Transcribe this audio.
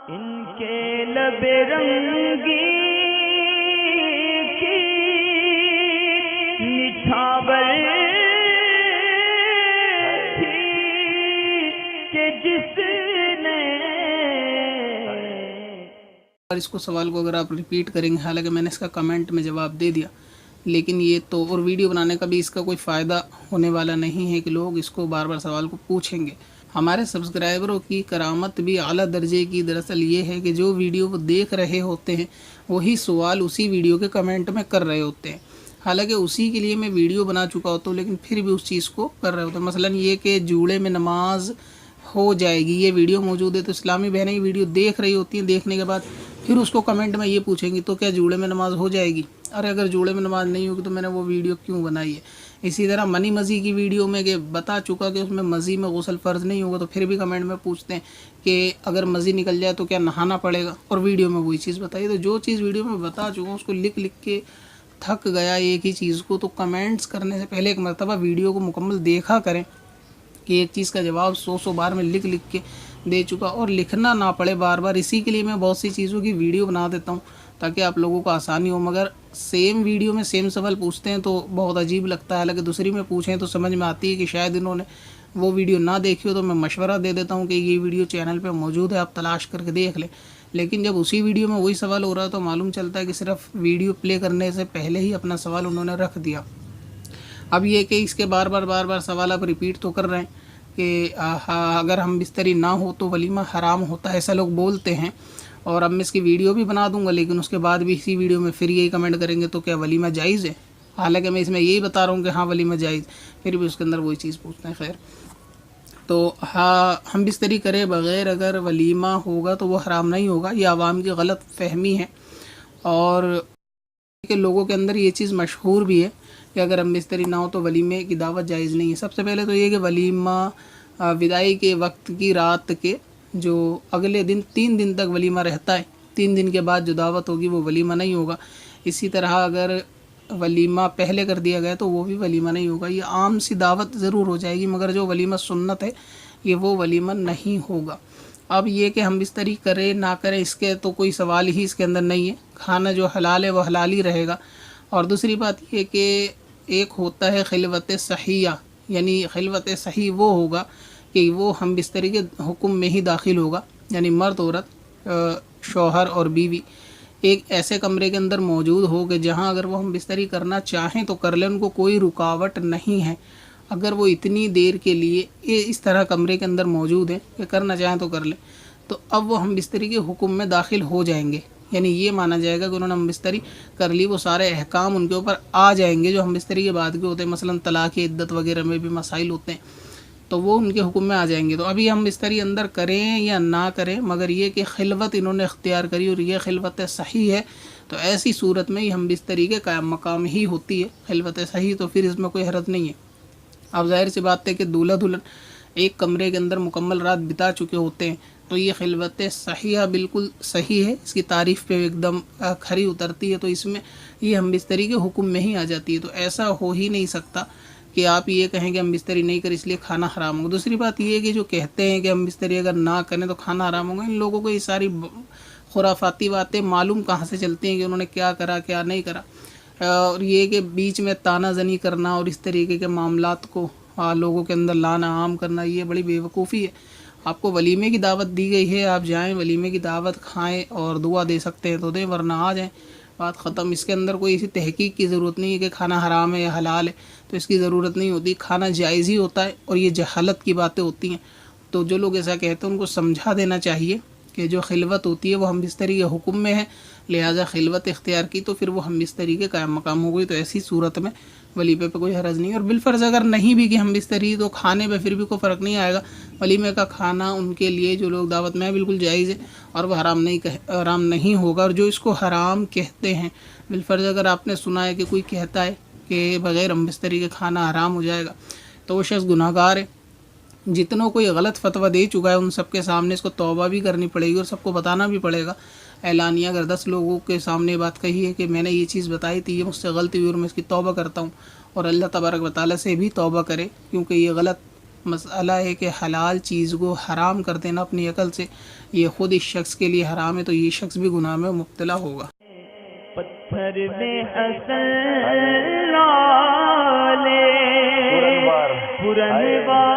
इनके लबे रंगी की निछावर थी कि जिसने। और इसको सवाल को अगर आप रिपीट करेंगे, हालांकि मैंने इसका कमेंट में जवाब दे दिया, लेकिन ये तो और वीडियो बनाने का भी इसका कोई फ़ायदा होने वाला नहीं है कि लोग इसको बार बार सवाल को पूछेंगे। हमारे सब्सक्राइबरों की करामत भी आला दर्जे की दरअसल ये है कि जो वीडियो वो देख रहे होते हैं वही सवाल उसी वीडियो के कमेंट में कर रहे होते हैं। हालांकि उसी के लिए मैं वीडियो बना चुका होता हूँ, लेकिन फिर भी उस चीज़ को कर रहे होते हैं। मसलन ये कि जूड़े में नमाज हो जाएगी, ये वीडियो मौजूद है, तो इस्लामी बहनें ये वीडियो देख रही होती हैं, देखने के बाद फिर उसको कमेंट में ये पूछेंगी तो क्या जूड़े में नमाज हो जाएगी? अरे अगर जूड़े में नमाज नहीं होगी तो मैंने वो वीडियो क्यों बनाई है? इसी तरह मनी मज़ी की वीडियो में कि बता चुका कि उसमें मज़ी में गुस्ल फ़र्ज़ नहीं होगा, तो फिर भी कमेंट में पूछते हैं कि अगर मज़ी निकल जाए तो क्या नहाना पड़ेगा? और वीडियो में वही चीज़ बताइए। तो जो चीज़ वीडियो में बता चुका हूँ उसको लिख लिख के थक गया एक ही चीज़ को, तो कमेंट्स करने से पहले एक मरतबा वीडियो को मुकम्मल देखा करें कि एक चीज़ का जवाब 100 बार में लिख लिख के दे चुका और लिखना ना पड़े बार बार। इसी के लिए मैं बहुत सी चीज़ों की वीडियो बना देता हूँ ताकि आप लोगों को आसानी हो। मगर सेम वीडियो में सेम सवाल पूछते हैं तो बहुत अजीब लगता है। हालांकि दूसरी में पूछें तो समझ में आती है कि शायद इन्होंने वो वीडियो ना देखी हो, तो मैं मशवरा दे देता हूँ कि ये वीडियो चैनल पर मौजूद है, आप तलाश करके देख लें। लेकिन जब उसी वीडियो में वही सवाल हो रहा है तो मालूम चलता है कि सिर्फ वीडियो प्ले करने से पहले ही अपना सवाल उन्होंने रख दिया। अब ये कि इसके बार बार सवाल आप रिपीट तो कर रहे हैं कि अगर हम बिस्तरी ना हो तो वलीमा हराम होता है, ऐसा लोग बोलते हैं। और अब मैं इसकी वीडियो भी बना दूंगा, लेकिन उसके बाद भी इसी वीडियो में फिर यही कमेंट करेंगे तो क्या वलीमा जायज़ है? हालांकि मैं इसमें यही बता रहा हूँ कि हाँ वलीमा जायज़, फिर भी उसके अंदर वही चीज़ पूछते हैं। खैर, तो हाँ, हम बिस्तरी करे बग़ैर अगर वलीमा होगा तो वो हराम नहीं होगा, ये आवाम की गलत फहमी है। और के लोगों के अंदर ये चीज़ मशहूर भी है कि अगर हम बिस्तरी ना हो तो वलीमे की दावत जायज़ नहीं है। सबसे पहले तो ये कि वलीमा विदाई के वक्त की रात के जो अगले दिन 3 दिन तक वलीमा रहता है, 3 दिन के बाद जो दावत होगी वो वलीमा नहीं होगा। इसी तरह अगर वलीमा पहले कर दिया गया तो वो भी वलीमा नहीं होगा। ये आम सी दावत ज़रूर हो जाएगी, मगर जो वलीमा सुन्नत है ये वो वलीमा नहीं होगा। अब ये कि हम बिस्तरी करें ना करें इसके तो कोई सवाल ही इसके अंदर नहीं है। खाना जो हलाल है वो हलाल ही रहेगा। और दूसरी बात ये कि एक होता है खिलवत सहिया, यानी खिलवत सही वो होगा कि वो हम बिस्तरी के हुक्म में ही दाखिल होगा, यानी मर्द औरत शौहर और बीवी एक ऐसे कमरे के अंदर मौजूद हो कि जहाँ अगर वो हम बिस्तरी करना चाहें तो कर लें, उनको कोई रुकावट नहीं है। अगर वो इतनी देर के लिए इस तरह कमरे के अंदर मौजूद है कि करना चाहें तो कर लें, तो अब वो हम बिस्तरी के हुक्म में दाखिल हो जाएंगे। यानी ये माना जाएगा कि उन्होंने हम बिस्तरी कर ली, वो सारे अहकाम उनके ऊपर आ जाएंगे जो हम बिस्तरी के बाद के होते हैं। मसलन तलाक़ इद्दत वगैरह में भी मसाइल होते हैं तो वो उनके हुक्म में आ जाएंगे। तो अभी हम बिस्तरी अंदर करें या ना करें, मगर ये कि खिलवत इन्होंने इख्तियार करी और ये खिलवत सही है, तो ऐसी सूरत में ही हम बिस्तरी के कायम मकाम ही होती है खिलवत सही, तो फिर इसमें कोई हरज नहीं है। अब जाहिर सी बात है कि दूल्हा दुल्हन एक कमरे के अंदर मुकम्मल रात बिता चुके होते हैं, तो ये खिलवत सहिया बिल्कुल सही है, इसकी तारीफ़ पे एकदम खरी उतरती है। तो इसमें ये हम बिस्तरी के हुक्म में ही आ जाती है। तो ऐसा हो ही नहीं सकता कि आप ये कहें कि हम बिस्तरी नहीं करें इसलिए खाना हराम होगा। दूसरी बात ये है कि जो कहते हैं कि हम बिस्तरी अगर ना करें तो खाना हराम होगा, इन लोगों को ये सारी खुराफाती बातें मालूम कहाँ से चलती हैं कि उन्होंने क्या करा क्या नहीं करा। और ये कि बीच में ताना जनी करना और इस तरीके के मामलात को लोगों के अंदर लाना आम करना, ये बड़ी बेवकूफ़ी है। आपको वलीमे की दावत दी गई है, आप जाएं वलीमे की दावत खाएं और दुआ दे सकते हैं तो दें, वरना आ जाएं, बात ख़त्म। इसके अंदर कोई इसी तहकीक की ज़रूरत नहीं है कि खाना हराम है या हलाल है, तो इसकी ज़रूरत नहीं होती। खाना जायज़ ही होता है और ये जहालत की बातें होती हैं। तो जो लोग ऐसा कहते हैं उनको समझा देना चाहिए कि जो खिलवत होती है वो हम बिस्तरी के हुक्म में है, लिहाजा खिलवत इख्तियार की तो फिर वो हम बिस्तरी के कायम मकाम हो गई। तो ऐसी सूरत में वलीमे पे कोई हरज नहीं है। और बिलफर्ज अगर नहीं भी कि हम बिस्तरी, तो खाने पे फिर भी कोई फ़र्क नहीं आएगा। वलीमे का खाना उनके लिए जो लोग दावत में है बिल्कुल जायज़ है और वह हराम नहीं होगा। और जो इसको हराम कहते हैं, बिलफर्ज अगर आपने सुना है कि कोई कहता है कि बग़ैर हम बिस्तरी के खाना हराम हो जाएगा, तो वो शख्स गुनाहगार है। जितनों कोई गलत फतवा दे चुका है उन सबके सामने इसको तौबा भी करनी पड़ेगी और सबको बताना भी पड़ेगा ऐलानिया। अगर 10 लोगों के सामने बात कही है कि मैंने ये चीज़ बताई थी, ये मुझसे गलती हुई और मैं इसकी तौबा करता हूँ, और अल्लाह तबारक व तआला से भी तौबा करे, क्योंकि ये गलत मसला है कि हलाल चीज़ को हराम कर देना अपनी अकल से, ये खुद इस शख्स के लिए हराम है, तो ये शख्स भी गुनाह में मुब्तला होगा। पत्थर में असल लाले पुरनवार